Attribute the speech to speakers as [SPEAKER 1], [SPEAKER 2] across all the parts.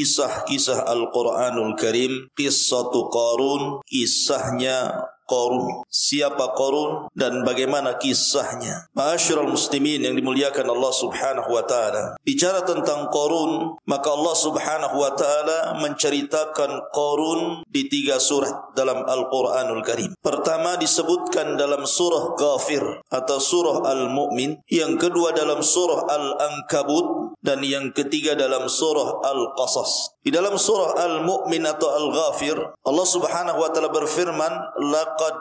[SPEAKER 1] kisah-kisah Al-Quranul Karim, Qissatu Qarun, kisahnya Qarun. Siapa Qarun dan bagaimana kisahnya? Ma'asyiral muslimin yang dimuliakan Allah Subhanahu wa taala. Bicara tentang Qarun, maka Allah Subhanahu wa taala menceritakan Qarun di 3 surat dalam Al-Quranul Karim. Pertama disebutkan dalam surah Ghafir atau surah Al-Mu'min, yang kedua dalam surah Al-Ankabut, dan yang ketiga dalam surah Al-Qasas. Di dalam surah Al-Mu'min atau Al-Ghafir, Allah Subhanahu wa taala berfirman, laqad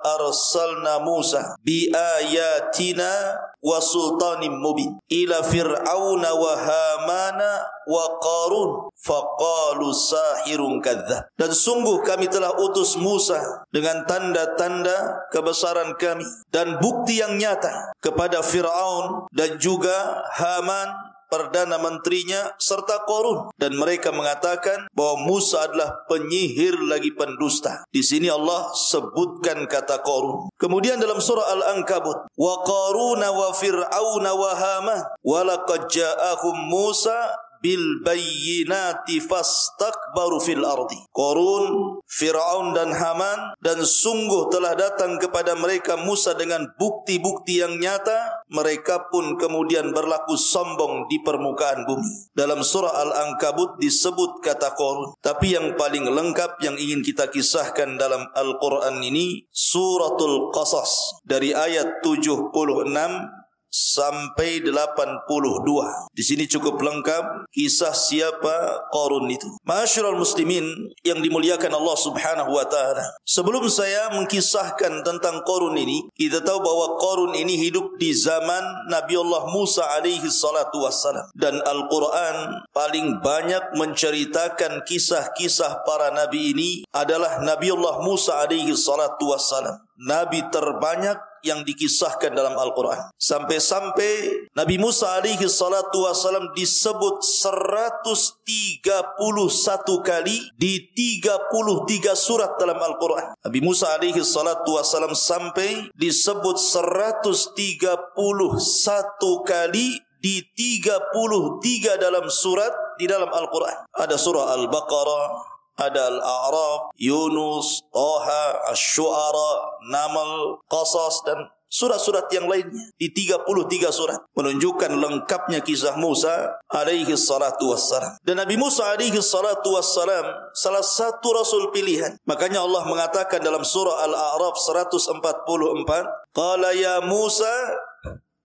[SPEAKER 1] arsalna Musa bi ayatina wa sultanin mubin ila fir'auna wa hamana wa qarun faqalu sahirun kadzdzab. Dan sungguh kami telah utus Musa dengan tanda-tanda kebesaran kami dan bukti yang nyata kepada Fir'aun dan juga Haman perdana menterinya serta Qarun, dan mereka mengatakan bahwa Musa adalah penyihir lagi pendusta. Di sini Allah sebutkan kata Qarun. Kemudian dalam surah Al-Ankabut, wa qaruna wa fir'auna wa haman wa laqad ja'ahum Musa bil bayyinati fastakbaru fil ardi. Qarun, Fir'aun dan Haman, dan sungguh telah datang kepada mereka Musa dengan bukti-bukti yang nyata, mereka pun kemudian berlaku sombong di permukaan bumi. Dalam surah Al-Ankabut disebut kata Qarun, tapi yang paling lengkap yang ingin kita kisahkan dalam Al-Quran ini suratul Qasas dari ayat 76 sampai 82. Di sini cukup lengkap kisah siapa Qarun itu. Ma'asyiral muslimin yang dimuliakan Allah Subhanahu wa taala. Sebelum saya mengkisahkan tentang Qarun ini, kita tahu bahwa Qarun ini hidup di zaman Nabi Allah Musa alaihi salatu wassalam, dan Al-Quran paling banyak menceritakan kisah-kisah para nabi ini adalah Nabi Allah Musa alaihi salatu wassalam. Nabi terbanyak yang dikisahkan dalam Al-Quran. Sampai-sampai Nabi Musa alaihi salatu wassalam disebut 131 kali di 33 surat dalam Al-Quran. Nabi Musa alaihi salatu wassalam sampai disebut 131 kali di 33 dalam surat di dalam Al-Quran. Ada surah Al-Baqarah, ada Al-A'raf, Yunus, Taha, Asy-Syu'ara, Naml, Qasas, dan surat-surat yang lainnya di 33 surat, menunjukkan lengkapnya kisah Musa alaihi salatu wassalam. Dan Nabi Musa alaihi salatu wassalam salah satu rasul pilihan. Makanya Allah mengatakan dalam surah Al-A'raf 144, qala ya Musa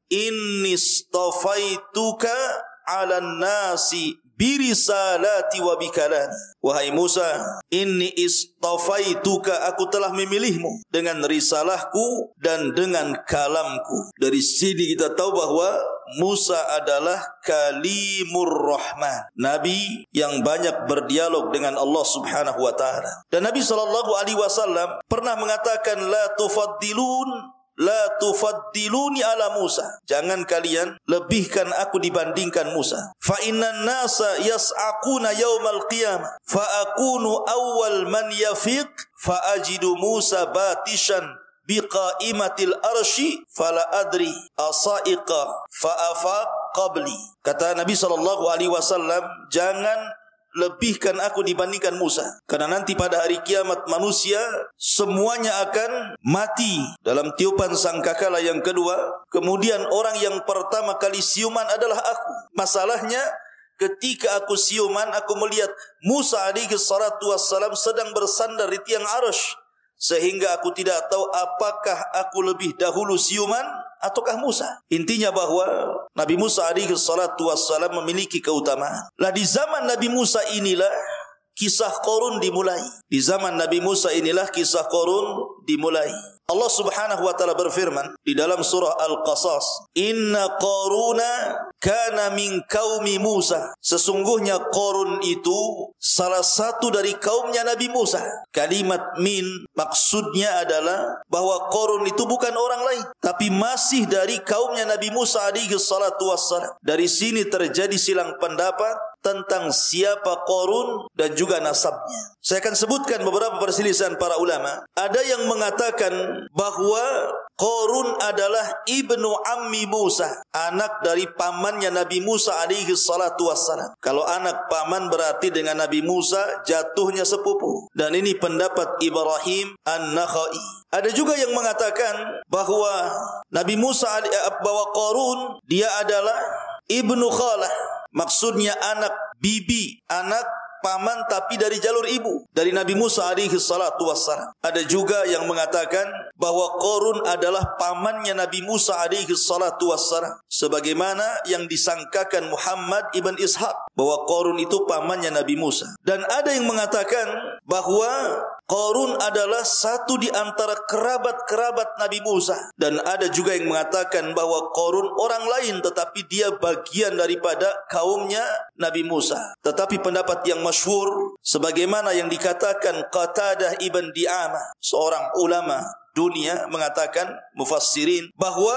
[SPEAKER 1] inni istafaituka 'alan nasi birisalati wa bikalami. Wahai Musa, inni istafaituka, aku telah memilihmu dengan risalahku dan dengan kalamku. Dari sini kita tahu bahwa Musa adalah kalimur rahman, nabi yang banyak berdialog dengan Allah Subhanahu wa taala. Dan Nabi sallallahu alaihi wasallam pernah mengatakan la tufaddiluni ala Musa. Jangan kalian lebihkan aku dibandingkan Musa. Fa innan nasa yas'aquna yaumal qiyamah fa akunu awwal man yafiq fa ajidu Musa batishan biqaimatil arsy fala adri asaiqa fa afaq qabli. Kata Nabi sallallahu alaihi wasallam, jangan lebihkan aku dibandingkan Musa, karena nanti pada hari kiamat manusia semuanya akan mati dalam tiupan sangkakala yang kedua. Kemudian orang yang pertama kali siuman adalah aku. Masalahnya ketika aku siuman, aku melihat Musa alaihi salatu wassalam sedang bersandar di tiang arsy, sehingga aku tidak tahu apakah aku lebih dahulu siuman ataukah Musa. Intinya bahwa Nabi Musa alaihi salatu wassalam memiliki keutamaan. Lah di zaman Nabi Musa inilah kisah Qarun dimulai. Di zaman Nabi Musa inilah kisah Qarun dimulai. Allah Subhanahu wa taala berfirman di dalam surah Al-Qasas, inna Qaruna kana min qaumi Musa. Sesungguhnya Qarun itu salah satu dari kaumnya Nabi Musa. Kalimat min maksudnya adalah bahwa Qarun itu bukan orang lain, tapi masih dari kaumnya Nabi Musa alaihi salatu wassalam. Dari sini terjadi silang pendapat tentang siapa Qarun dan juga nasabnya. Saya akan sebutkan beberapa perselisihan para ulama. Ada yang mengatakan bahwa Qarun adalah ibnu ammi Musa, anak dari pamannya Nabi Musa alaihi salatu wassalam. Kalau anak paman berarti dengan Nabi Musa jatuhnya sepupu. Dan ini pendapat Ibrahim An-Nakhai. Ada juga yang mengatakan bahwa Nabi Musa, bahwa Qarun dia adalah ibnu khalah. Maksudnya anak bibi, anak paman tapi dari jalur ibu, dari Nabi Musa alaihi salatu wassalam. Ada juga yang mengatakan bahwa Qarun adalah pamannya Nabi Musa alaihi salatu wassalam, sebagaimana yang disangkakan Muhammad ibn Ishaq bahwa Qarun itu pamannya Nabi Musa. Dan ada yang mengatakan bahwa Qarun adalah satu di antara kerabat-kerabat Nabi Musa. Dan ada juga yang mengatakan bahwa Qarun orang lain tetapi dia bagian daripada kaumnya Nabi Musa. Tetapi pendapat yang masyhur sebagaimana yang dikatakan Qatadah ibn Di'amah, seorang ulama dunia, mengatakan mufassirin bahwa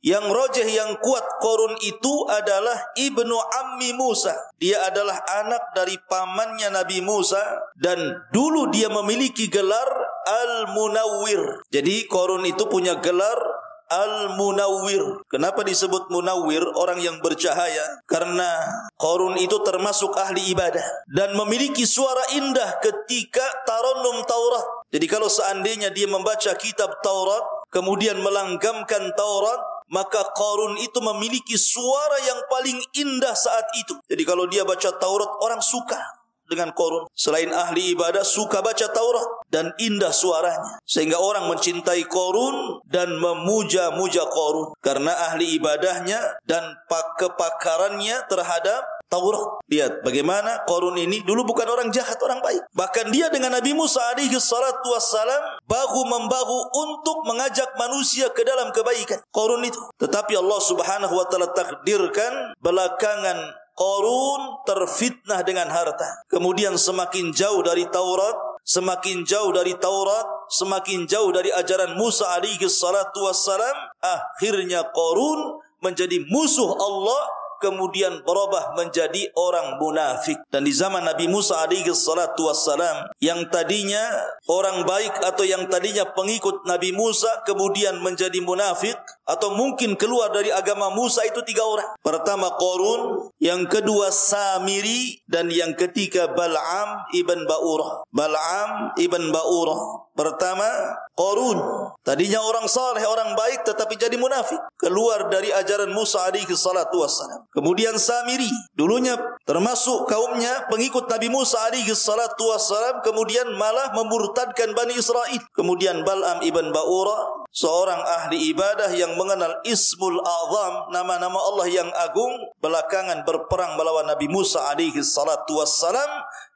[SPEAKER 1] yang rajih, yang kuat, Qarun itu adalah ibnu ammi Musa. Dia adalah anak dari pamannya Nabi Musa dan dulu dia memiliki gelar Al-Munawwir. Jadi Qarun itu punya gelar Al-Munawwir. Kenapa disebut Munawwir, orang yang bercahaya? Karena Qarun itu termasuk ahli ibadah dan memiliki suara indah ketika tarannum Taurat. Jadi kalau seandainya dia membaca kitab Taurat kemudian melanggamkan Taurat, maka Qarun itu memiliki suara yang paling indah saat itu. Jadi kalau dia baca Taurat, orang suka dengan Qarun. Selain ahli ibadah, suka baca Taurat dan indah suaranya, sehingga orang mencintai Qarun dan memuja-muja Qarun karena ahli ibadahnya dan kepakarannya terhadap Taurat. Lihat bagaimana Qarun ini dulu bukan orang jahat, orang baik. Bahkan dia dengan Nabi Musa alaihi salatu wassalam bahu-membahu untuk mengajak manusia ke dalam kebaikan. Qarun itu. Tetapi Allah Subhanahu wa taala takdirkan belakangan Qarun terfitnah dengan harta. Kemudian semakin jauh dari Taurat, semakin jauh dari Taurat, semakin jauh dari ajaran Musa alaihi salatu wassalam. Akhirnya Qarun menjadi musuh Allah, kemudian berubah menjadi orang munafik. Dan di zaman Nabi Musa alaihi salatu wassalam, yang tadinya orang baik atau yang tadinya pengikut Nabi Musa kemudian menjadi munafik atau mungkin keluar dari agama Musa itu 3 orang. Pertama Qarun, yang kedua Samiri, dan yang ketiga Bal'am ibn Ba'urah. Bal'am ibn Ba'urah. Pertama Qarun, tadinya orang saleh, orang baik, tetapi jadi munafik, keluar dari ajaran Musa alaihi salatu wassalam. Kemudian Samiri, dulunya termasuk kaumnya pengikut Nabi Musa alaihi salatu wassalam, kemudian malah memurtadkan Bani Israel. Kemudian Bal'am ibn Ba'urah, seorang ahli ibadah yang mengenal Ismul Azam, nama-nama Allah yang agung, belakangan berperang melawan Nabi Musa alaihi salatu wassalam,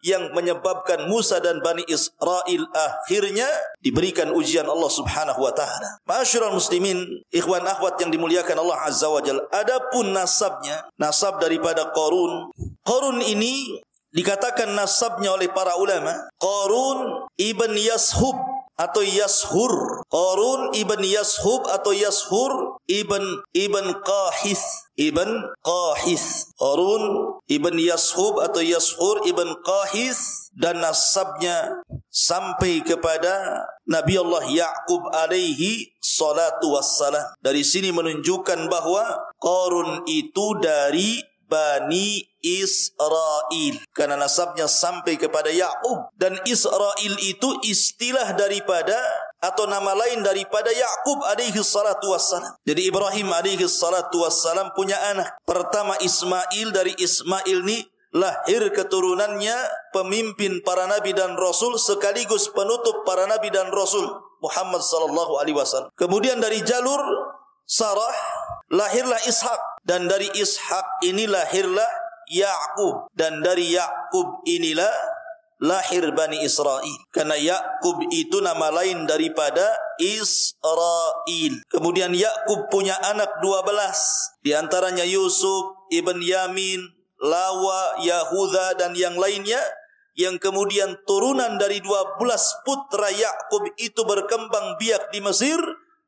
[SPEAKER 1] yang menyebabkan Musa dan Bani Israel akhirnya diberikan ujian Allah Subhanahu wa taala. Ma'asyiral muslimin, ikhwan akhwat yang dimuliakan Allah Azza wa Jalla. Adapun nasabnya, nasab daripada Qarun. Qarun ini dikatakan nasabnya oleh para ulama Qarun ibn Yashub atau Yashur. Qarun ibn Yashub atau Yashur ibn Qahis. Qarun ibn Yashub atau Yashur ibn Qahis, dan nasabnya sampai kepada Nabi Allah Ya'qub alaihi salatu wassalam. Dari sini menunjukkan bahwa Qarun itu dari Bani Israel, karena nasabnya sampai kepada Ya'qub. Dan Israel itu istilah daripada atau nama lain daripada Ya'qub alaihi salatu wassalam. Jadi Ibrahim alaihi salatu wassalam punya anak. Pertama Ismail, dari Ismail ini lahir keturunannya pemimpin para nabi dan rasul sekaligus penutup para nabi dan rasul, Muhammad sallallahu alaihi wasallam. Kemudian dari jalur Sarah lahirlah Ishak, dan dari Ishak ini lahirlah Ya'qub, dan dari Ya'qub inilah lahir Bani Israel. Karena Ya'qub itu nama lain daripada Israel. Kemudian Ya'qub punya anak 12, di antaranya Yusuf, Ibn Yamin, Lawa, Yahuda, dan yang lainnya, yang kemudian turunan dari 12 putra Ya'qub itu berkembang biak di Mesir,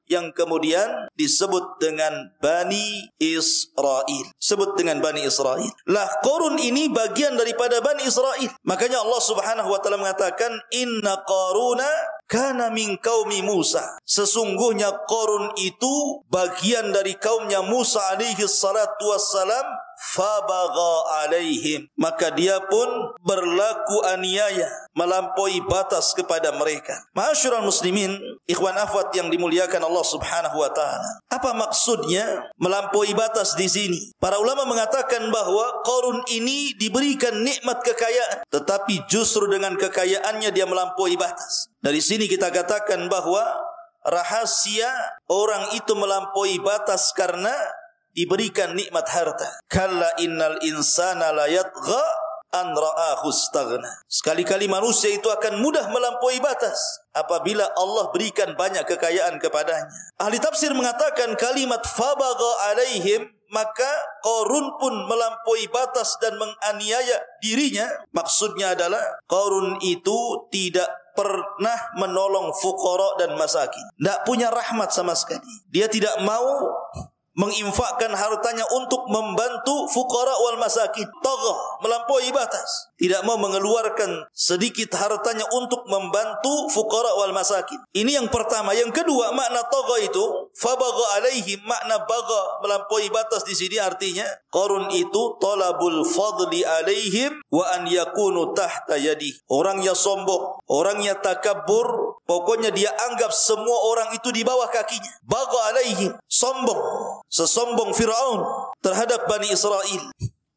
[SPEAKER 1] yang kemudian disebut dengan Bani Israel. Sebut dengan Bani Israel. Lah Qarun ini bagian daripada Bani Israel. Makanya Allah Subhanahu wa taala mengatakan inna Qaruna kana min qaumi Musa. Sesungguhnya Qarun itu bagian dari kaumnya Musa alaihi salatu wassalam. Fabagha alaihim, maka dia pun berlaku aniaya, melampaui batas kepada mereka. Ma'asyiral muslimin, ikhwan akhwat yang dimuliakan Allah Subhanahu wa taala. Apa maksudnya melampaui batas di sini? Para ulama mengatakan bahwa Qarun ini diberikan nikmat kekayaan, tetapi justru dengan kekayaannya dia melampaui batas. Dari sini kita katakan bahwa rahasia orang itu melampaui batas karena diberikan nikmat harta. Kalla innal insana la yatgha an ra'ahu istaghna. Sekali-kali manusia itu akan mudah melampaui batas apabila Allah berikan banyak kekayaan kepadanya. Ahli tafsir mengatakan kalimat fabagha alaihim, maka Qarun pun melampaui batas dan menganiaya dirinya. Maksudnya adalah Qarun itu tidak pernah menolong fuqara dan masakin. Tidak punya rahmat sama sekali. Dia tidak mau menginfakkan hartanya untuk membantu fuqara wal masakin. Tagha, melampaui batas. Tidak mau mengeluarkan sedikit hartanya untuk membantu fuqara wal masakin. Ini yang pertama. Yang kedua, makna tagha itu fabagha alaihim, makna bagha, melampaui batas di sini artinya Qarun itu talabul fadli alaihim wa an yakunu tahta yadi. Orangnya sombong, orangnya takabbur, pokoknya dia anggap semua orang itu di bawah kakinya. Bagha alaihim, sombong, sesombong Fir'aun terhadap Bani Israel.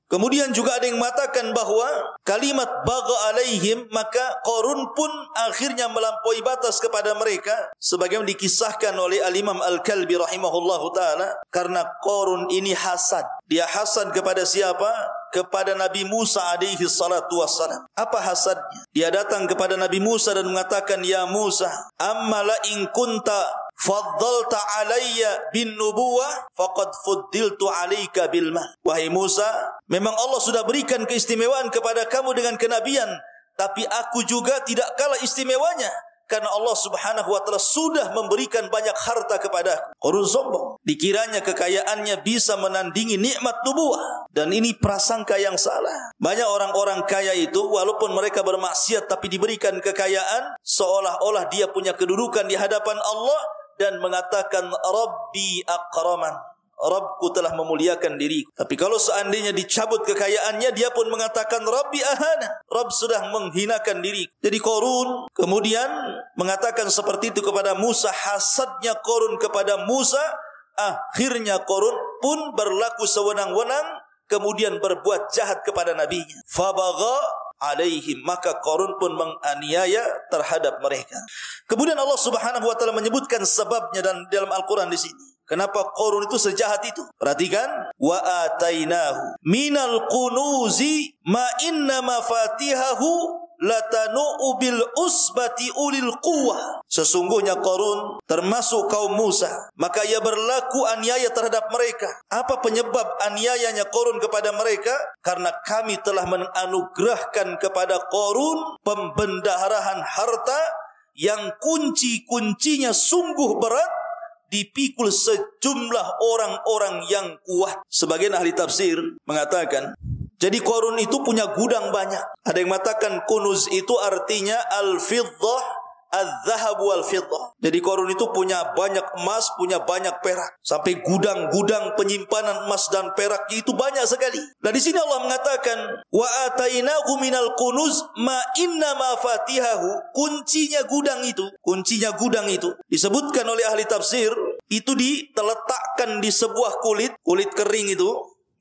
[SPEAKER 1] Kemudian juga ada yang mengatakan bahwa kalimat bagha alaihim, maka Qarun pun akhirnya melampaui batas kepada mereka, sebagaimana dikisahkan oleh Al-Imam Al-Kalbi rahimahullahu ta'ala. Karena Qarun ini hasad. Dia hasad kepada siapa? Kepada Nabi Musa alaihi salatu wassalam. Apa hasadnya? Dia datang kepada Nabi Musa dan mengatakan, ya Musa, amma la in kunta faddalta alayya bin nubuwah faqad fuddiltu alayka bil mal. Wahai Musa, memang Allah sudah berikan keistimewaan kepada kamu dengan kenabian, tapi aku juga tidak kalah istimewanya karena Allah Subhanahu wa taala sudah memberikan banyak harta kepadaku. Qarun sombong, dikiranya kekayaannya bisa menandingi nikmat nubuwah, dan ini prasangka yang salah. Banyak orang-orang kaya itu walaupun mereka bermaksiat tapi diberikan kekayaan, seolah-olah dia punya kedudukan di hadapan Allah dan mengatakan Rabbi akraman, Rabbku telah memuliakan diriku. Tapi kalau seandainya dicabut kekayaannya, dia pun mengatakan Rabbi ahana, Rabb sudah menghinakan diriku. Jadi Qarun kemudian mengatakan seperti itu kepada Musa. Hasadnya Qarun kepada Musa, akhirnya Qarun pun berlaku sewenang-wenang, kemudian berbuat jahat kepada nabinya. Fabagha alaihim, maka Qarun pun menganiaya terhadap mereka. Kemudian Allah Subhanahu wa taala menyebutkan sebabnya dan dalam Al-Qur'an di sini. Kenapa Qarun itu sejahat itu? Perhatikan, wa atainahu minal kunuzi ma inna mafatihahu latanu bil usbati ulil quwwah. Sesungguhnya Qarun termasuk kaum Musa, maka ia berlaku aniaya terhadap mereka. Apa penyebab aniayanya Qarun kepada mereka? Karena kami telah menganugerahkan kepada Qarun pembendaharaan harta yang kunci-kuncinya sungguh berat, dipikul sejumlah orang-orang yang kuat. Sebagian ahli tafsir mengatakan, jadi Qarun itu punya gudang banyak. Ada yang mengatakan kunuz itu artinya al-fiddah, al-zahab wal-fiddah. Jadi Qarun itu punya banyak emas, punya banyak perak. Sampai gudang-gudang penyimpanan emas dan perak itu banyak sekali. Nah di sini Allah mengatakan, wa atainahu minal kunuz ma inna mafatihahu. Kuncinya gudang itu disebutkan oleh ahli tafsir, itu diletakkan di sebuah kulit kering itu.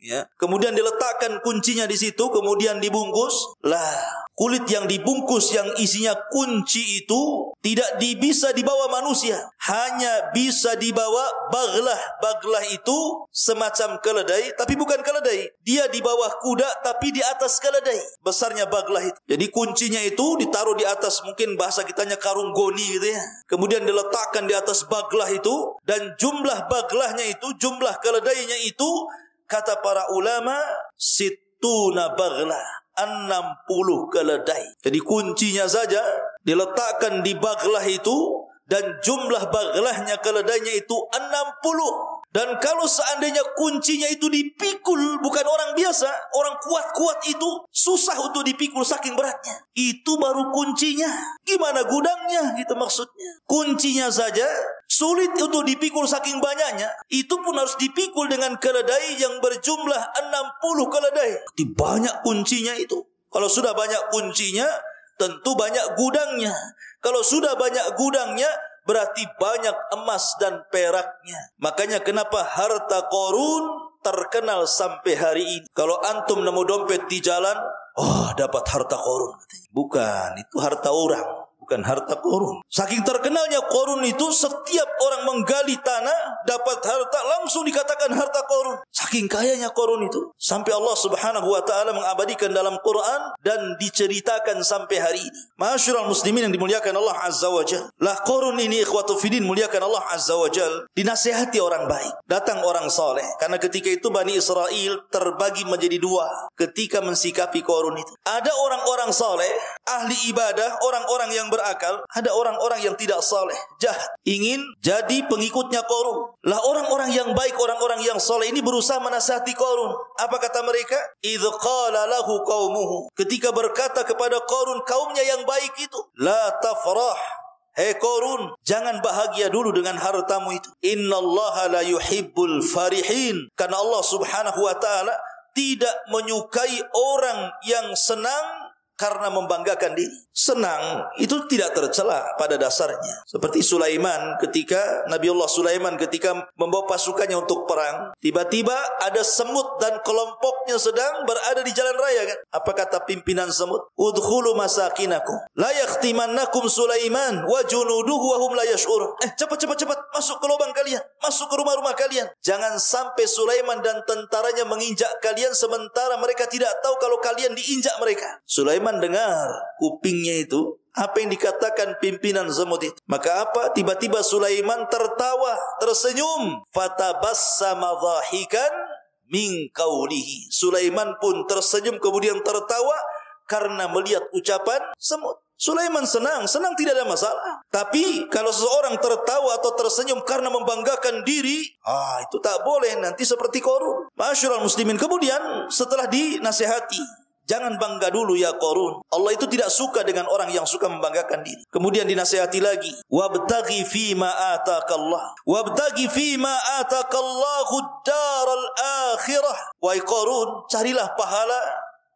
[SPEAKER 1] Ya, kemudian diletakkan kuncinya di situ, kemudian dibungkus. Lah, kulit yang dibungkus yang isinya kunci itu tidak bisa dibawa manusia, hanya bisa dibawa baglah. Baglah itu semacam keledai, tapi bukan keledai. Dia di bawah kuda, tapi di atas keledai. Besarnya baglah itu. Jadi kuncinya itu ditaruh di atas, mungkin bahasa kitanya karung goni gitu ya. Kemudian diletakkan di atas baglah itu, dan jumlah baglahnya itu, jumlah keledainya itu, kata para ulama, situna baglah, 60 keledai. Jadi kuncinya saja diletakkan di baglah itu, dan jumlah baglahnya keledainya itu 60. Dan kalau seandainya kuncinya itu dipikul, bukan orang biasa, orang kuat-kuat itu susah untuk dipikul saking beratnya. Itu baru kuncinya. Gimana gudangnya gitu maksudnya. Kuncinya saja sulit untuk dipikul saking banyaknya. Itu pun harus dipikul dengan keledai yang berjumlah 60 keledai. Banyak kuncinya itu. Kalau sudah banyak kuncinya, tentu banyak gudangnya. Kalau sudah banyak gudangnya, berarti banyak emas dan peraknya. Makanya kenapa harta Qarun terkenal sampai hari ini. Kalau antum nemu dompet di jalan, dapat harta Qarun. Bukan, itu harta orang, bukan harta Qarun. Saking terkenalnya Qarun itu, setiap orang menggali tanah dapat harta, langsung dikatakan harta Qarun. Saking kayanya Qarun itu, sampai Allah Subhanahu wa taala mengabadikan dalam Quran dan diceritakan sampai hari ini. Ma'asyiral muslimin yang dimuliakan Allah Azza wa Jalla. Lah Qarun ini ikhwatu fiddin muliakan Allah Azza wa Jalla, dinasihati orang baik. Datang orang saleh. Karena ketika itu Bani Israel terbagi menjadi dua ketika mensikapi Qarun itu. Ada orang-orang saleh, ahli ibadah, orang-orang yang berakal. Ada orang-orang yang tidak saleh, jahat, ingin jadi pengikutnya Qarun. Lah orang-orang yang baik, orang-orang yang saleh ini berusaha menasihati Qarun. Apa kata mereka? Idz qala lahu qaumuhu, ketika berkata kepada Qarun kaumnya yang baik itu, la tafrah, hei Qarun, jangan bahagia dulu dengan hartamu itu. Innallaha la yuhibbul farihin, karena Allah Subhanahu wa taala tidak menyukai orang yang senang karena membanggakan diri. Senang itu tidak tercela pada dasarnya. Seperti Sulaiman, ketika Nabi Allah Sulaiman ketika membawa pasukannya untuk perang, tiba-tiba ada semut dan kelompoknya sedang berada di jalan raya kan. Apa kata pimpinan semut? Udkhulu masakinakum la yakhtimannakum Sulaiman wa junuduhu wa hum la yash'urun. Cepat masuk ke lubang kalian, masuk ke rumah-rumah kalian. Jangan sampai Sulaiman dan tentaranya menginjak kalian sementara mereka tidak tahu kalau kalian diinjak mereka. Sulaiman dengar, kupingnya itu apa yang dikatakan pimpinan semut itu. Maka apa? Tiba-tiba Sulaiman tertawa, tersenyum. Fatabassama dhahikan min qawlihi. Sulaiman pun tersenyum kemudian tertawa karena melihat ucapan semut. Sulaiman senang tidak ada masalah. Tapi kalau seseorang tertawa atau tersenyum karena membanggakan diri, itu tak boleh, nanti seperti Qarun. Ma'asyiral muslimin, kemudian setelah dinasihati, jangan bangga dulu ya Qarun. Allah itu tidak suka dengan orang yang suka membanggakan diri. Kemudian dinasihati lagi. Wabtaghi fima atakallah. Wabtaghi fima atakallahu daral akhirah. Wahai Qarun, carilah pahala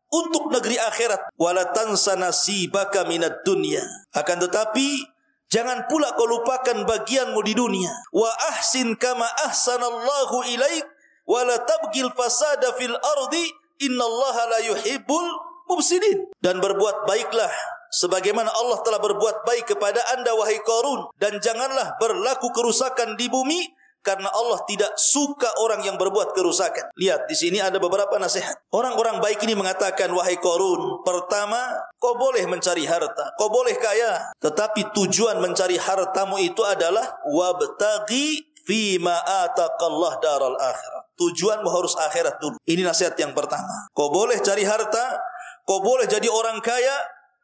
[SPEAKER 1] untuk negeri akhirat. Wala tansa nasibaka minad dunya. Akan tetapi jangan pula kau lupakan bagianmu di dunia. Wa ahsin kama ahsanallahu ilaik. Wala tabgil fasada fil ardi. Innallaha la yuhibbul mufsidin. Dan berbuat baiklah sebagaimana Allah telah berbuat baik kepada anda wahai Qarun, dan janganlah berlaku kerusakan di bumi karena Allah tidak suka orang yang berbuat kerusakan. Lihat di sini ada beberapa nasihat. Orang-orang baik ini mengatakan, wahai Qarun, pertama, kau boleh mencari harta, kau boleh kaya, tetapi tujuan mencari hartamu itu adalah wabtaghi fima ataqallah daral akhirah. Tujuanmu harus akhirat dulu. Ini nasihat yang pertama. Kau boleh cari harta, kau boleh jadi orang kaya,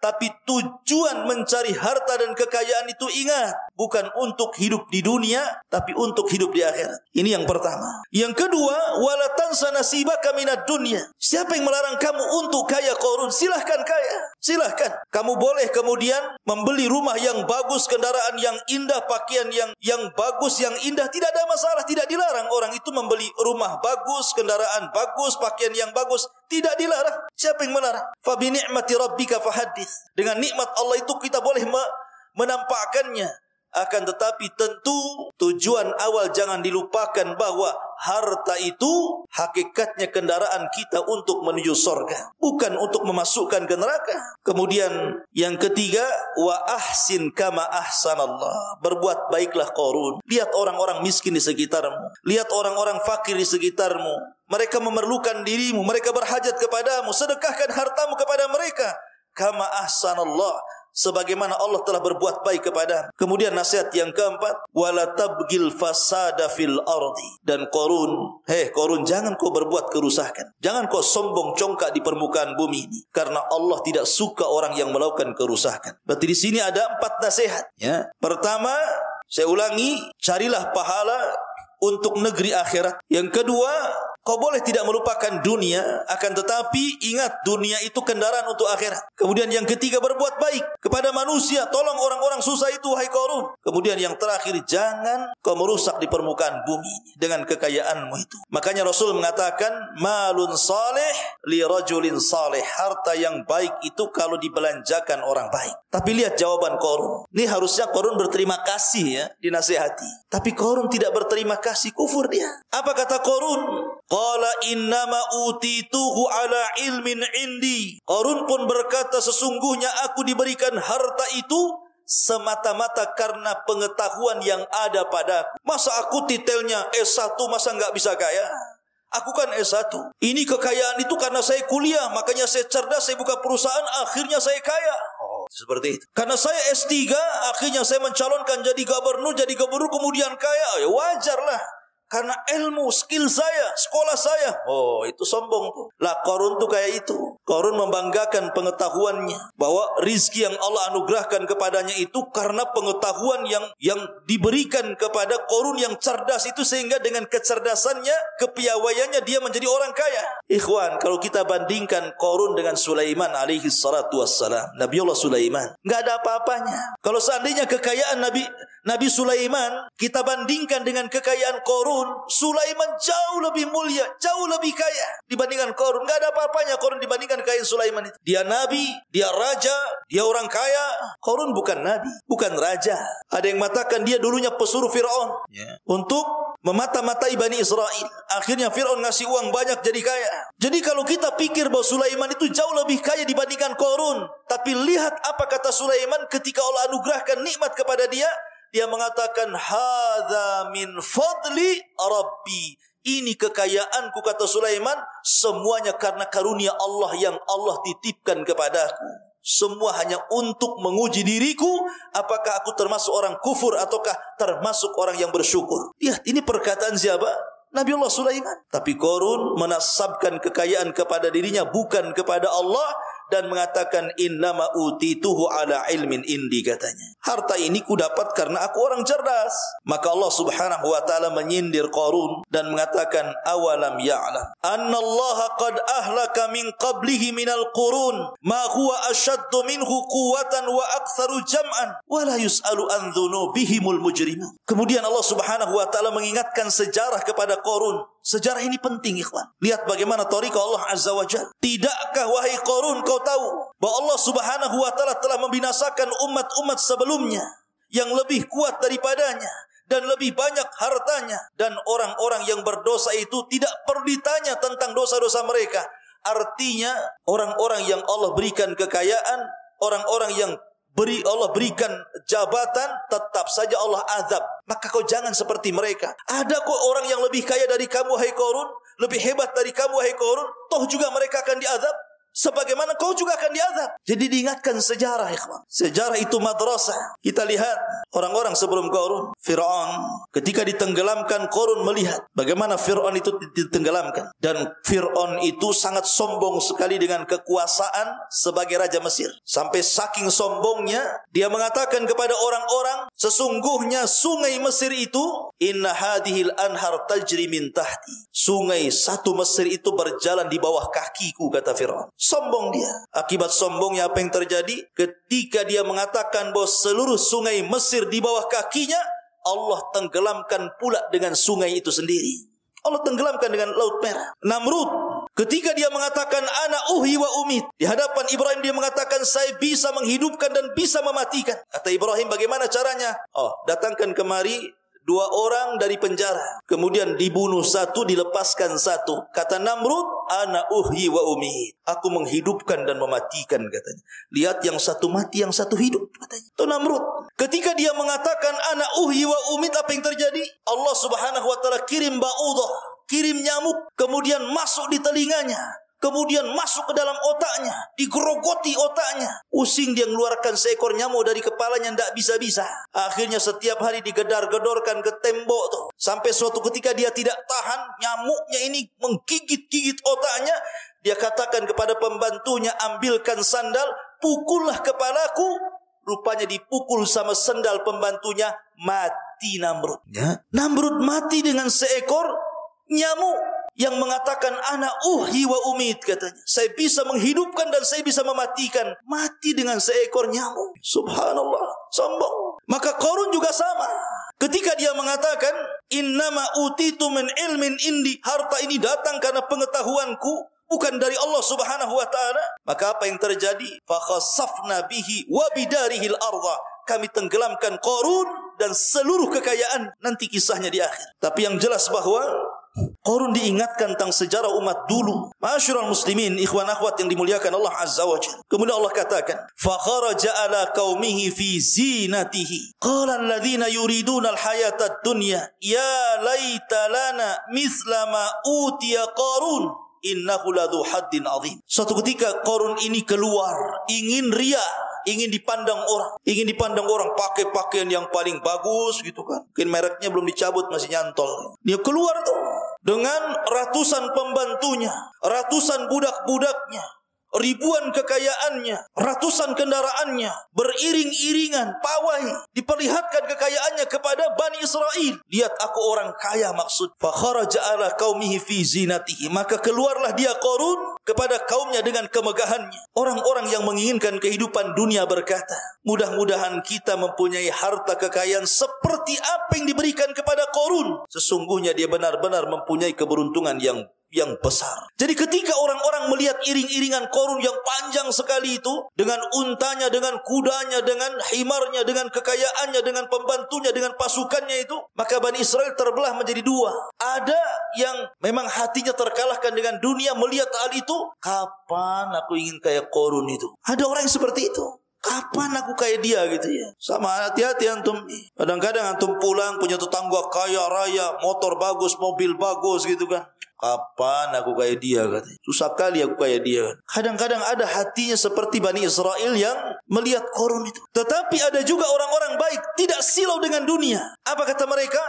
[SPEAKER 1] tapi tujuan mencari harta dan kekayaan itu ingat, bukan untuk hidup di dunia, tapi untuk hidup di akhirat. Ini yang pertama. Yang kedua, wala tansa nasibaka minad dunya. Siapa yang melarang kamu untuk kaya Qarun? Silahkan kaya, silahkan. Kamu boleh kemudian membeli rumah yang bagus, kendaraan yang indah, pakaian yang bagus, yang indah, tidak ada masalah, tidak dilarang orang itu membeli rumah bagus, kendaraan bagus, pakaian yang bagus, tidak dilarang. Siapa yang melarang? Fa bi ni'mati rabbika fahaddits. Dengan nikmat Allah itu kita boleh menampakkannya. Akan tetapi tentu tujuan awal jangan dilupakan bahwa harta itu hakikatnya kendaraan kita untuk menuju surga, bukan untuk memasukkan ke neraka. Kemudian yang ketiga, wa ahsin kama ahsanallah. Berbuat baiklah Qarun. Lihat orang-orang miskin di sekitarmu, lihat orang-orang fakir di sekitarmu. Mereka memerlukan dirimu, mereka berhajat kepadamu, sedekahkan hartamu kepada mereka. Kama ahsanallah, sebagaimana Allah telah berbuat baik kepada. Kemudian nasihat yang keempat, wala tabgil fasada fil ardi. Dan Qarun, Qarun, jangan kau berbuat kerusakan, jangan kau sombong congkak di permukaan bumi ini, karena Allah tidak suka orang yang melakukan kerusakan. Berarti di sini ada 4 nasihat ya. Pertama, saya ulangi, carilah pahala untuk negeri akhirat. Yang kedua, kau boleh tidak melupakan dunia, akan tetapi ingat dunia itu kendaraan untuk akhirat. Kemudian yang ketiga, berbuat baik kepada manusia, tolong orang-orang susah itu, wahai Qarun. Kemudian yang terakhir, jangan kau merusak di permukaan bumi dengan kekayaanmu itu. Makanya Rasul mengatakan, malun salih li rajulin salih. Harta yang baik itu kalau dibelanjakan orang baik. Tapi lihat jawaban Qarun. Ini harusnya Qarun berterima kasih ya, dinasihati. Tapi Qarun tidak berterima kasih, kufur dia. Apa kata Qarun? Qala innama utituhu ala ilmin indi. Qarun pun berkata, sesungguhnya aku diberikan harta itu semata-mata karena pengetahuan yang ada padaku. Masa aku titelnya S1 masa nggak bisa kaya? Aku kan S1. Ini kekayaan itu karena saya kuliah, makanya saya cerdas, saya buka perusahaan, akhirnya saya kaya. Seperti itu. Karena saya S3, akhirnya saya mencalonkan jadi gubernur, kemudian kaya. Ya wajarlah. Karena ilmu, skill saya, sekolah saya. Oh, itu sombong tuh. Lah Qarun tuh kayak itu. Qarun membanggakan pengetahuannya, bahwa rizki yang Allah anugerahkan kepadanya itu karena pengetahuan yang diberikan kepada Qarun yang cerdas itu, sehingga dengan kecerdasannya, kepiawaiannya dia menjadi orang kaya. Ikhwan, kalau kita bandingkan Qarun dengan Sulaiman alaihi salatu wassalam, Nabiullah Sulaiman, nggak ada apa-apanya. Kalau seandainya kekayaan Nabi Sulaiman kita bandingkan dengan kekayaan Qarun, Sulaiman jauh lebih mulia, jauh lebih kaya dibandingkan Qarun. Gak ada apa-apanya Qarun dibandingkan kekayaan Sulaiman itu. Dia nabi, dia raja, dia orang kaya. Qarun bukan nabi, bukan raja. Ada yang mengatakan dia dulunya pesuruh Fir'aun untuk memata-matai Bani Israel. Akhirnya Fir'aun ngasih uang banyak jadi kaya. Jadi kalau kita pikir bahwa Sulaiman itu jauh lebih kaya dibandingkan Qarun, tapi lihat apa kata Sulaiman ketika Allah anugerahkan nikmat kepada dia. Dia mengatakan, hadza min fadli Rabbi. Ini kekayaanku, kata Sulaiman, semuanya karena karunia Allah yang Allah titipkan kepadaku. Semua hanya untuk menguji diriku, apakah aku termasuk orang kufur ataukah termasuk orang yang bersyukur. Lihat, ini perkataan siapa? Nabiullah Sulaiman. Tapi Qarun menasabkan kekayaan kepada dirinya, bukan kepada Allah, dan mengatakan innama utituhu ala ilmin indi, katanya. Harta ini ku dapat karena aku orang cerdas. Maka Allah Subhanahu wa taala menyindir Qarun dan mengatakan, awalam ya'lam anna Allah qad ahlaka min qablihi minal qurun ma huwa ashaddu minhu quwwatan wa aktsaru jam'an wa la yus'alu an dzunubihimul mujrimun. Kemudian Allah Subhanahu wa taala mengingatkan sejarah kepada Qarun. Sejarah ini penting, ikhwan. Lihat bagaimana tariqah Allah Azza wa Jalla. Tidakkah wahai Qarun kau tahu bahwa Allah Subhanahu wa taala telah membinasakan umat-umat sebelumnya yang lebih kuat daripadanya dan lebih banyak hartanya, dan orang-orang yang berdosa itu tidak perlu ditanya tentang dosa-dosa mereka. Artinya orang-orang yang Allah berikan kekayaan, orang-orang yang Allah berikan jabatan, tetap saja Allah azab. Maka kau jangan seperti mereka. Ada kok orang yang lebih kaya dari kamu, hai Qarun, lebih hebat dari kamu, hai Qarun, toh juga mereka akan diazab sebagaimana kau juga akan diazab. Jadi diingatkan sejarah, ikhwan. Sejarah itu madrasah. Kita lihat orang-orang sebelum Qarun. Fir'aun ketika ditenggelamkan, Qarun melihat bagaimana Fir'aun itu ditenggelamkan. Dan Fir'aun itu sangat sombong sekali dengan kekuasaan sebagai Raja Mesir. Sampai saking sombongnya, dia mengatakan kepada orang-orang, sesungguhnya sungai Mesir itu, inna hadhil anhar tajri min tahti. Sungai satu Mesir itu berjalan di bawah kakiku, kata Fir'aun. Sombong dia. Akibat sombongnya apa yang terjadi? Ketika dia mengatakan bahwa seluruh sungai Mesir di bawah kakinya, Allah tenggelamkan pula dengan sungai itu sendiri. Allah tenggelamkan dengan Laut Merah. Namrud, ketika dia mengatakan ana uhyi wa umit, di hadapan Ibrahim dia mengatakan saya bisa menghidupkan dan bisa mematikan. Kata Ibrahim, bagaimana caranya? Oh, datangkan kemari 2 orang dari penjara, kemudian dibunuh satu, dilepaskan satu. Kata Namrud, ana uhyi wa umit, aku menghidupkan dan mematikan, katanya. Lihat, yang satu mati, yang satu hidup, katanya. Itu Namrud. Ketika dia mengatakan ana uhyi wa umit, apa yang terjadi? Allah Subhanahu wa taala kirim ba'udah, kirim nyamuk, kemudian masuk di telinganya, kemudian masuk ke dalam otaknya, digerogoti otaknya. Pusing dia mengeluarkan seekor nyamuk dari kepalanya, tidak bisa-bisa. Akhirnya setiap hari digedar-gedorkan ke tembok tuh. Sampai suatu ketika dia tidak tahan, nyamuknya ini menggigit-gigit otaknya. Dia katakan kepada pembantunya, ambilkan sandal, pukullah kepalaku. Rupanya dipukul sama sandal pembantunya, mati. mati Namrud. Ya. Namrud mati dengan seekor nyamuk yang mengatakan ana uhyi wa umit, katanya. Saya bisa menghidupkan dan saya bisa mematikan. Mati dengan seekor nyamuk. Subhanallah, sombong. Maka Qarun juga sama. Ketika dia mengatakan innama utitu min ilmin indi, harta ini datang karena pengetahuanku, bukan dari Allah Subhanahu wa taala. Maka apa yang terjadi? Fa khassafna bihi wa bidarihil ardha. Kami tenggelamkan Qarun dan seluruh kekayaan. Nanti kisahnya di akhir. Tapi yang jelas bahwa Qarun diingatkan tentang sejarah umat dulu. Ma'asyiral muslimin, ikhwan akhwat yang dimuliakan Allah Azza wa Jalla. Kemudian Allah katakan, fa kharaja ala qaumihi fi zinatihi. Qala alladziina yuriduna al-hayata ad-dunya ya laita lana mithla ma utiya Qarun innahu ladzu haddin 'adzim. Suatu ketika Qarun ini keluar, ingin ria, ingin dipandang orang pakai pakaian yang paling bagus gitu kan. Mungkin mereknya belum dicabut, masih nyantol. Dia keluar tuh dengan ratusan pembantunya, ratusan budak-budaknya, ribuan kekayaannya, ratusan kendaraannya, beriring-iringan, pawai, diperlihatkan kekayaannya kepada Bani Israel. Lihat, aku orang kaya, maksud. Fa kharaja ala qaumihi fi zinatihi. Maka keluarlah dia Qarun kepada kaumnya dengan kemegahannya. Orang-orang yang menginginkan kehidupan dunia berkata, mudah-mudahan kita mempunyai harta kekayaan seperti apa yang diberikan kepada Qarun. Sesungguhnya dia benar-benar mempunyai keberuntungan yang besar. Jadi ketika orang-orang melihat iring-iringan Qarun yang panjang sekali itu, dengan untanya, dengan kudanya, dengan himarnya, dengan kekayaannya, dengan pembantunya, dengan pasukannya itu, maka Bani Israel terbelah menjadi dua. Ada yang memang hatinya terkalahkan dengan dunia, melihat hal itu, kapan aku ingin kayak Qarun itu. Ada orang yang seperti itu. Kapan aku kayak dia gitu ya. Sama, hati-hati antum. Kadang-kadang antum pulang punya tetangga kaya raya, motor bagus, mobil bagus gitu kan. Kapan aku kayak dia, katanya. Susah kali aku kayak dia. Kadang-kadang ada hatinya seperti Bani Israel yang melihat Qarun itu. Tetapi ada juga orang-orang baik, tidak silau dengan dunia. Apa kata mereka?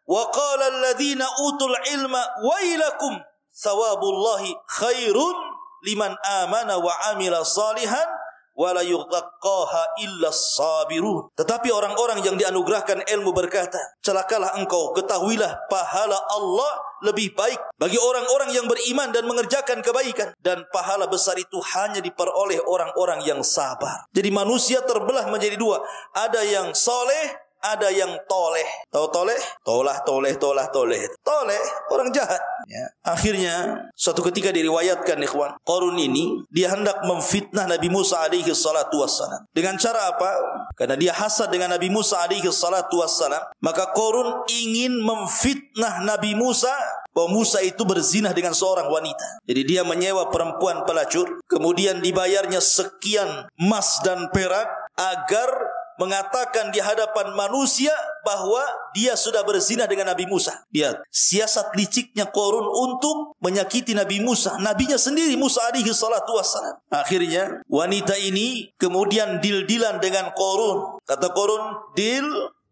[SPEAKER 1] Wa qala alladziina utul ilma wailakum thawabullahi khairun liman amana wa amila salihan wala yughaqaha illa sabirun. Tetapi orang-orang yang dianugerahkan ilmu berkata, celakalah engkau, ketahuilah pahala Allah lebih baik bagi orang-orang yang beriman dan mengerjakan kebaikan, dan pahala besar itu hanya diperoleh orang-orang yang sabar. Jadi manusia terbelah menjadi dua, ada yang soleh, ada yang toleh. Tahu toleh? Toleh, orang jahat. Ya. Akhirnya suatu ketika diriwayatkan, ikhwan, Qarun ini dia hendak memfitnah Nabi Musa alaihi salatu wassalam. Dengan cara apa? Karena dia hasad dengan Nabi Musa alaihi salatu wassalam, maka Qarun ingin memfitnah Nabi Musa bahwa Musa itu berzina dengan seorang wanita. Jadi dia menyewa perempuan pelacur, kemudian dibayarnya sekian emas dan perak agar mengatakan di hadapan manusia bahwa dia sudah berzina dengan Nabi Musa. Lihat, siasat liciknya Qarun untuk menyakiti Nabi Musa, nabinya sendiri Musa alaihi salatu wassalam. Akhirnya wanita ini kemudian deal-dealan dengan Qarun. Kata Qarun, deal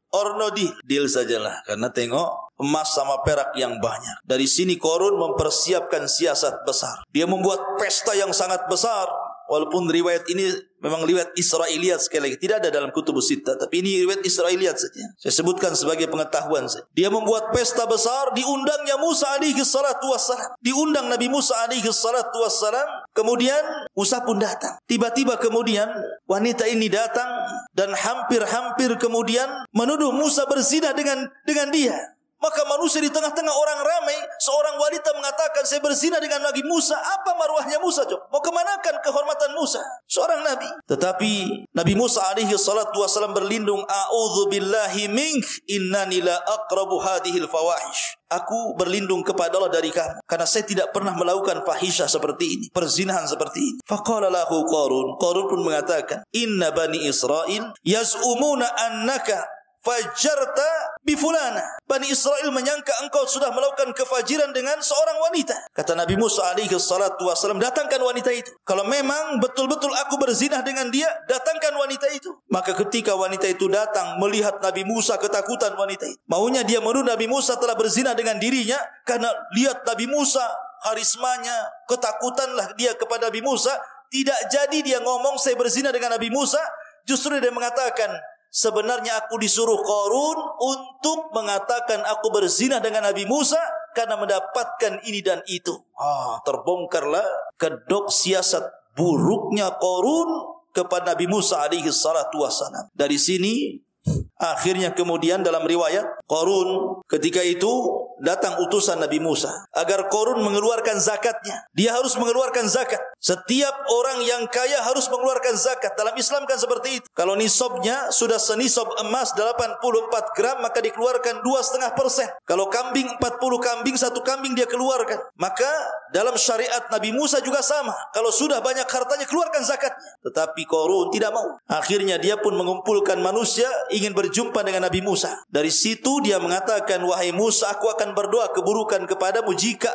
[SPEAKER 1] or no deal? Deal sajalah, karena tengok emas sama perak yang banyak. Dari sini Qarun mempersiapkan siasat besar. Dia membuat pesta yang sangat besar. Walaupun riwayat ini memang riwayat Israiliyat, sekali lagi tidak ada dalam kutubus sittah, tapi ini riwayat Israiliyat saja. Saya sebutkan sebagai pengetahuan saja. Dia membuat pesta besar, diundangnya Musa alaihi salatu wassalam. Diundang Nabi Musa alaihi salatu wassalam. Kemudian Musa pun datang. Tiba-tiba kemudian wanita ini datang dan hampir-hampir kemudian menuduh Musa berzina dengan dia. Maka manusia di tengah-tengah orang ramai, seorang wanita mengatakan saya berzina dengan Nabi Musa. Apa marwahnya Musa, Cok? Mau kemanakan kehormatan Musa? Seorang Nabi. Tetapi Nabi Musa alaihi salatu wassalam berlindung, a'udzu billahi mink innani la aqrabu hadhil fawahish. Aku berlindung kepada Allah dari kamu, karena saya tidak pernah melakukan fahisyah seperti ini, perzinahan seperti ini. Faqala lahu Qarun. Qarun pun mengatakan, inna bani Israel yaz'umuna annaka fajarta bifulana. Bani Israel menyangka engkau sudah melakukan kefajiran dengan seorang wanita. Kata Nabi Musa alaihi salatu wassalam, datangkan wanita itu. Kalau memang betul-betul aku berzinah dengan dia, datangkan wanita itu. Maka ketika wanita itu datang, melihat Nabi Musa, ketakutan wanita itu. Maunya dia menuduh Nabi Musa telah berzina dengan dirinya, karena lihat Nabi Musa, karismanya, ketakutanlah dia kepada Nabi Musa. Tidak jadi dia ngomong saya berzina dengan Nabi Musa, justru dia mengatakan, sebenarnya aku disuruh Qarun untuk mengatakan aku berzina dengan Nabi Musa karena mendapatkan ini dan itu. Terbongkarlah kedok siasat buruknya Qarun kepada Nabi Musa alaihi salatu wassalam. Dari sini akhirnya kemudian dalam riwayat Qarun ketika itu datang utusan Nabi Musa agar Qarun mengeluarkan zakatnya. Dia harus mengeluarkan zakat. Setiap orang yang kaya harus mengeluarkan zakat. Dalam Islam kan seperti itu. Kalau nisabnya sudah senisab emas 84 gram maka dikeluarkan 2,5%. Kalau kambing 40 kambing, 1 kambing dia keluarkan. Maka dalam syariat Nabi Musa juga sama. Kalau sudah banyak hartanya keluarkan zakatnya. Tetapi Qarun tidak mau. Akhirnya dia pun mengumpulkan manusia ingin berjumpa dengan Nabi Musa. Dari situ dia mengatakan, wahai Musa, aku akan berdoa keburukan kepadamu jika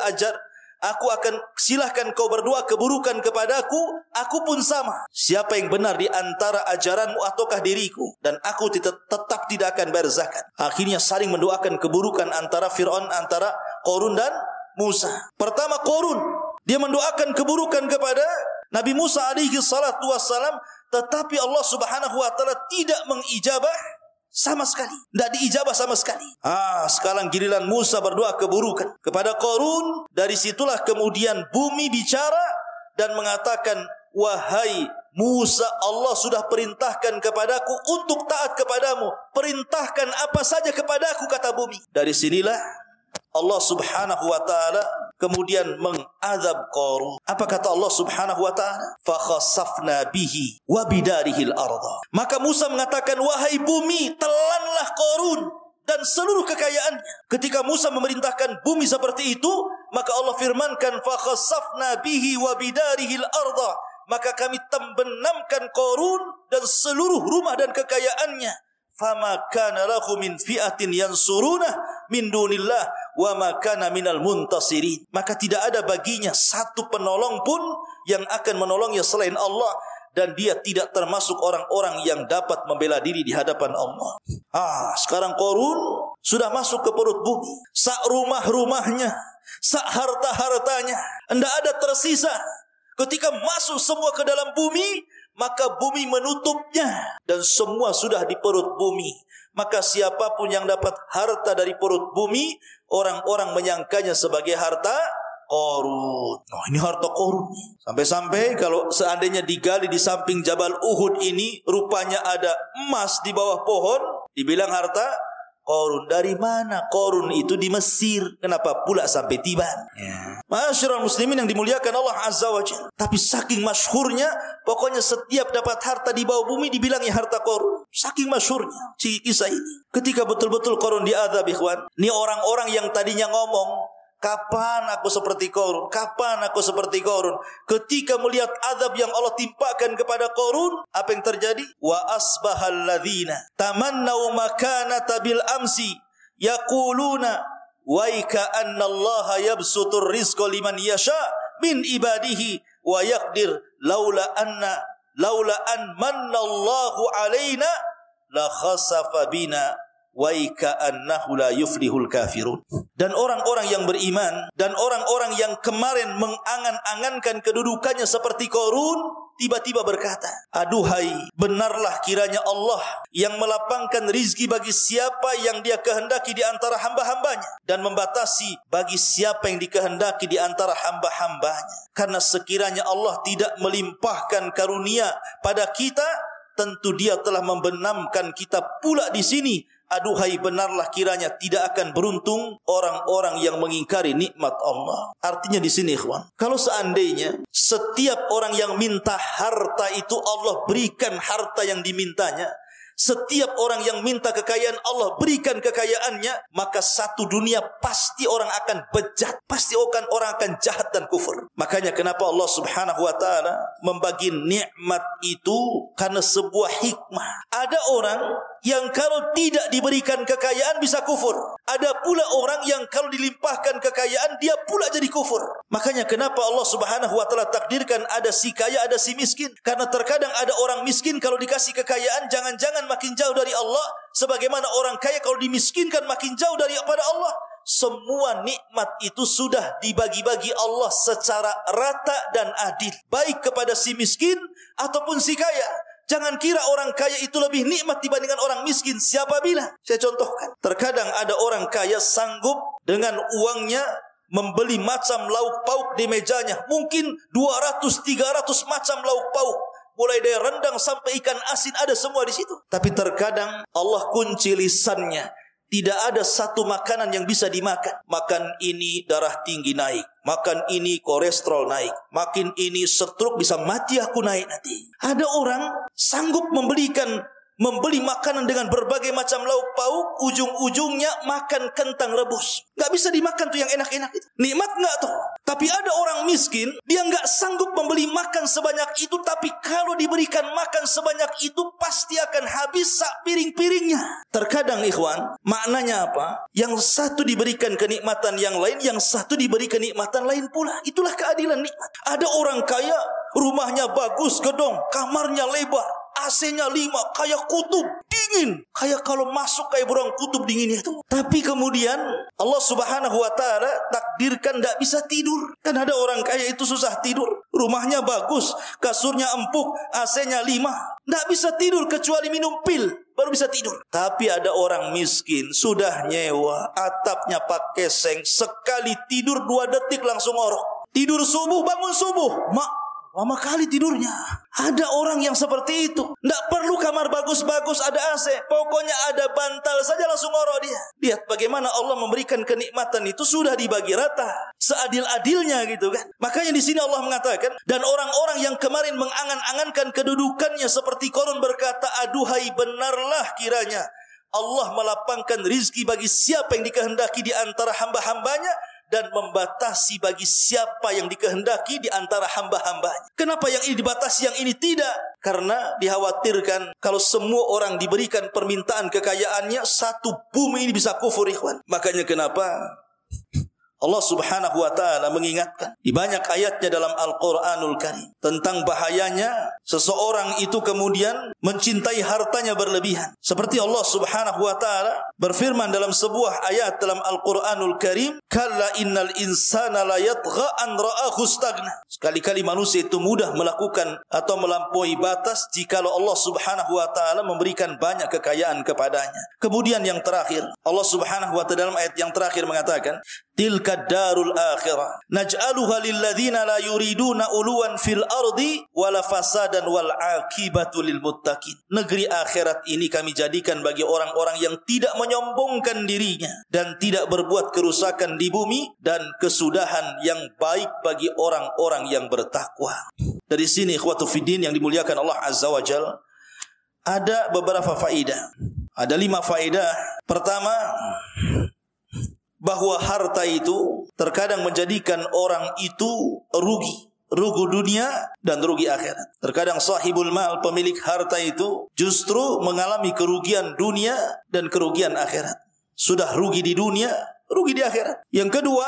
[SPEAKER 1] aku akan silahkan kau berdoa keburukan kepadaku, aku pun sama. Siapa yang benar di antara ajaranmu ataukah diriku? Dan aku tetap tidak akan bayar zakat. Akhirnya saling mendoakan keburukan antara Fir'aun, antara Qarun dan Musa. Pertama Qarun, dia mendoakan keburukan kepada Nabi Musa alaihi salatu wassalam, tetapi Allah subhanahu wa ta'ala tidak mengijabah sama sekali. Tidak diijabah sama sekali. Sekarang giliran Musa berdoa keburukan kepada Qarun. Dari situlah kemudian bumi bicara dan mengatakan, wahai Musa, Allah sudah perintahkan kepadaku untuk taat kepadamu. Perintahkan apa saja kepadaku, kata bumi. Dari sinilah Allah subhanahu wa ta'ala kemudian mengazab Qarun. Apa kata Allah subhanahu wa ta'ala? Fakhasafna bihi wa bidarihil arda. Maka Musa mengatakan, wahai bumi, telanlah Qarun dan seluruh kekayaannya. Ketika Musa memerintahkan bumi seperti itu, maka Allah firmankan, fakhasafna bihi wa bidarihil arda. Maka kami tembenamkan Qarun dan seluruh rumah dan kekayaannya. Fama kana lahu min fi'atin yansuruna min dunillah wa ma kana minal muntasirin. Maka tidak ada baginya satu penolong pun yang akan menolongnya selain Allah, dan dia tidak termasuk orang-orang yang dapat membela diri di hadapan Allah. Sekarang Qarun sudah masuk ke perut bumi. Sak rumah-rumahnya, sak harta-hartanya, tidak ada tersisa. Ketika masuk semua ke dalam bumi, maka bumi menutupnya dan semua sudah di perut bumi. Maka siapapun yang dapat harta dari perut bumi, orang-orang menyangkanya sebagai harta Qarun. Ini harta Qarun. Sampai-sampai kalau seandainya digali di samping Jabal Uhud ini, rupanya ada emas di bawah pohon, dibilang harta Qarun. Dari mana Qarun itu? Di Mesir. Kenapa pula sampai Tiban? Ma'asyiral muslimin yang dimuliakan Allah Azza wa Jalla. Tapi saking masyhurnya, pokoknya setiap dapat harta di bawah bumi dibilangnya harta Qarun. Saking masyhurnya kisah ini. Ketika betul-betul Qarun diazab, ikhwan, ini orang-orang yang tadinya ngomong, kapan aku seperti Qarun? Kapan aku seperti Qarun? Ketika melihat azab yang Allah timpakan kepada Qarun, apa yang terjadi? Wa asbahal ladzina tamannau makanata bil amsi yaquluna waika anna Allah yabsutur rizqa liman yasha min ibadihi wa yaqdir laula an manna Allahu alaina la khasafa bina waika annahu la yuflihul kafirun. Dan orang-orang yang beriman dan orang-orang yang kemarin mengangan-angankan kedudukannya seperti Qarun tiba-tiba berkata, aduhai, benarlah kiranya Allah yang melapangkan rizki bagi siapa yang dia kehendaki di antara hamba-hambanya, dan membatasi bagi siapa yang dikehendaki di antara hamba-hambanya. Karena sekiranya Allah tidak melimpahkan karunia pada kita, tentu dia telah membenamkan kita pula di sini. Aduhai, benarlah kiranya tidak akan beruntung orang-orang yang mengingkari nikmat Allah. Artinya di sini, ikhwan, kalau seandainya setiap orang yang minta harta itu Allah berikan harta yang dimintanya, setiap orang yang minta kekayaan Allah berikan kekayaannya, maka satu dunia pasti orang akan bejat, pasti orang akan jahat dan kufur. Makanya kenapa Allah subhanahu wa ta'ala membagi nikmat itu? Karena sebuah hikmah. Ada orang yang kalau tidak diberikan kekayaan bisa kufur. Ada pula orang yang kalau dilimpahkan kekayaan dia pula jadi kufur. Makanya kenapa Allah subhanahu wa ta'ala takdirkan ada si kaya, ada si miskin. Karena terkadang ada orang miskin kalau dikasih kekayaan jangan-jangan makin jauh dari Allah, sebagaimana orang kaya kalau dimiskinkan makin jauh daripada Allah. Semua nikmat itu sudah dibagi-bagi Allah secara rata dan adil, baik kepada si miskin ataupun si kaya. Jangan kira orang kaya itu lebih nikmat dibandingkan orang miskin. Siapa bilang? Saya contohkan. Terkadang ada orang kaya sanggup dengan uangnya membeli macam lauk pauk di mejanya. Mungkin 200-300 macam lauk pauk. Mulai dari rendang sampai ikan asin ada semua di situ. Tapi terkadang Allah kunci lisannya. Tidak ada satu makanan yang bisa dimakan. Makan ini darah tinggi naik. Makan ini kolesterol naik. Makin ini stroke bisa mati aku naik nanti. Ada orang sanggup membeli makanan dengan berbagai macam lauk pauk, ujung-ujungnya makan kentang rebus. Gak bisa dimakan tuh yang enak-enak itu. Nikmat gak tuh? Tapi ada orang miskin, dia gak sanggup membeli makan sebanyak itu, tapi kalau diberikan makan sebanyak itu, pasti akan habis sak piring-piringnya. Terkadang ikhwan, maknanya apa? Yang satu diberikan kenikmatan yang lain, yang satu diberi kenikmatan lain pula. Itulah keadilan nikmat. Ada orang kaya, rumahnya bagus, gedong, kamarnya lebar, AC-nya 5, kayak kutub, dingin. Kayak kalau masuk kayak burung kutub dinginnya itu. Tapi kemudian Allah Subhanahu wa ta'ala takdirkan tidak bisa tidur. Kan ada orang kaya itu susah tidur. Rumahnya bagus, kasurnya empuk, AC-nya 5. Tidak bisa tidur kecuali minum pil, baru bisa tidur. Tapi ada orang miskin, sudah nyewa, atapnya pakai seng. Sekali tidur 2 detik langsung orok. Tidur subuh, bangun subuh. Lama kali tidurnya. Ada orang yang seperti itu. Tidak perlu kamar bagus-bagus ada AC. Pokoknya ada bantal saja langsung ngorok dia. Lihat bagaimana Allah memberikan kenikmatan itu sudah dibagi rata. Seadil-adilnya gitu kan. Makanya di sini Allah mengatakan. Dan orang-orang yang kemarin mengangan-angankan kedudukannya seperti Qarun berkata, aduhai benarlah kiranya Allah melapangkan rizki bagi siapa yang dikehendaki di antara hamba-hambanya. Dan membatasi bagi siapa yang dikehendaki di antara hamba-hambanya. Kenapa yang ini dibatasi, yang ini tidak? Karena dikhawatirkan kalau semua orang diberikan permintaan kekayaannya, satu bumi ini bisa kufur, ikhwan. Makanya kenapa Allah Subhanahu wa ta'ala mengingatkan di banyak ayatnya dalam Al-Quranul Karim tentang bahayanya seseorang itu kemudian mencintai hartanya berlebihan. Seperti Allah Subhanahu wa ta'ala berfirman dalam sebuah ayat dalam Al-Quranul Karim, kalla innal insana la yatgha an ra'ahu stagna. Sekali-kali manusia itu mudah melakukan atau melampaui batas jikalau Allah Subhanahu wa ta'ala memberikan banyak kekayaan kepadanya. Kemudian yang terakhir, Allah Subhanahu wa ta'ala dalam ayat yang terakhir mengatakan, tilka darul akhirah naj'aluha lilladzina la yuriduna uluwan fil ardi wala fasadan wal akibatu lil muttaqin. Negeri akhirat ini kami jadikan bagi orang-orang yang tidak menyombongkan dirinya dan tidak berbuat kerusakan di bumi, dan kesudahan yang baik bagi orang-orang yang bertakwa. Dari sini ikhwatu fiddin yang dimuliakan Allah Azza wa Jalla, ada beberapa faedah. Ada 5 faedah. Pertama, bahwa harta itu terkadang menjadikan orang itu rugi dunia dan rugi akhirat. Terkadang sahibul mal, pemilik harta itu justru mengalami kerugian dunia dan kerugian akhirat. Sudah rugi di dunia, rugi di akhirat. Yang kedua,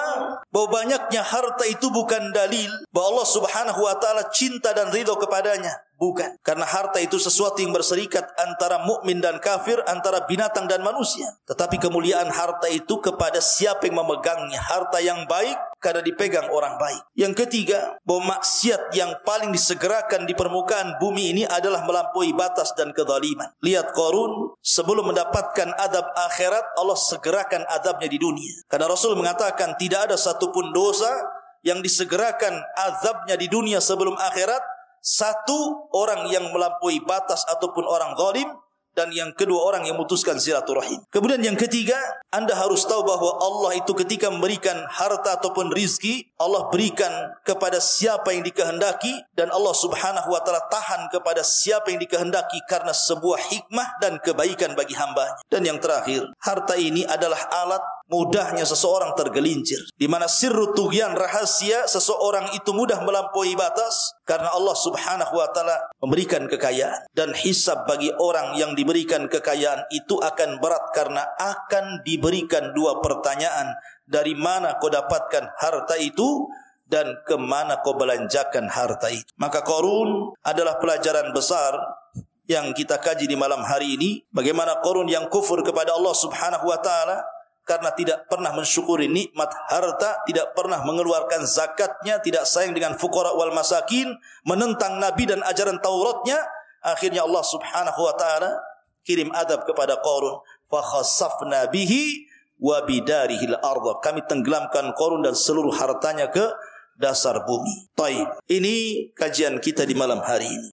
[SPEAKER 1] bahwa banyaknya harta itu bukan dalil bahwa Allah Subhanahu wa ta'ala cinta dan ridho kepadanya. Bukan. Karena harta itu sesuatu yang berserikat antara mukmin dan kafir, antara binatang dan manusia. Tetapi kemuliaan harta itu kepada siapa yang memegangnya. Harta yang baik karena dipegang orang baik. Yang ketiga, bahwa maksiat yang paling disegerakan di permukaan bumi ini adalah melampaui batas dan kezaliman. Lihat Qarun, sebelum mendapatkan adab akhirat, Allah segerakan adabnya di dunia. Karena Rasul mengatakan tidak ada satupun dosa yang disegerakan azabnya di dunia sebelum akhirat. Satu, orang yang melampaui batas ataupun orang zalim, dan yang kedua, orang yang memutuskan silaturahim. Kemudian yang ketiga, Anda harus tahu bahwa Allah itu ketika memberikan harta ataupun rizki, Allah berikan kepada siapa yang dikehendaki, dan Allah Subhanahu wa ta'ala tahan kepada siapa yang dikehendaki karena sebuah hikmah dan kebaikan bagi hambanya. Dan yang terakhir, harta ini adalah alat mudahnya seseorang tergelincir, di mana sirru tughyan, rahasia seseorang itu mudah melampaui batas karena Allah Subhanahu wa ta'ala memberikan kekayaan. Dan hisab bagi orang yang diberikan kekayaan itu akan berat karena akan diberikan 2 pertanyaan. Dari mana kau dapatkan harta itu dan kemana kau belanjakan harta itu. Maka Qarun adalah pelajaran besar yang kita kaji di malam hari ini. Bagaimana Qarun yang kufur kepada Allah Subhanahu wa ta'ala karena tidak pernah mensyukuri nikmat harta, tidak pernah mengeluarkan zakatnya, tidak sayang dengan fuqara wal masakin, menentang Nabi dan ajaran Tauratnya, Akhirnya Allah Subhanahu wa taala kirim adab kepada Qarun. Fa khassafna bihi wa bidarihil ardh. Kami tenggelamkan Qarun dan seluruh hartanya ke dasar bumi. Taib. Ini kajian kita di malam hari ini.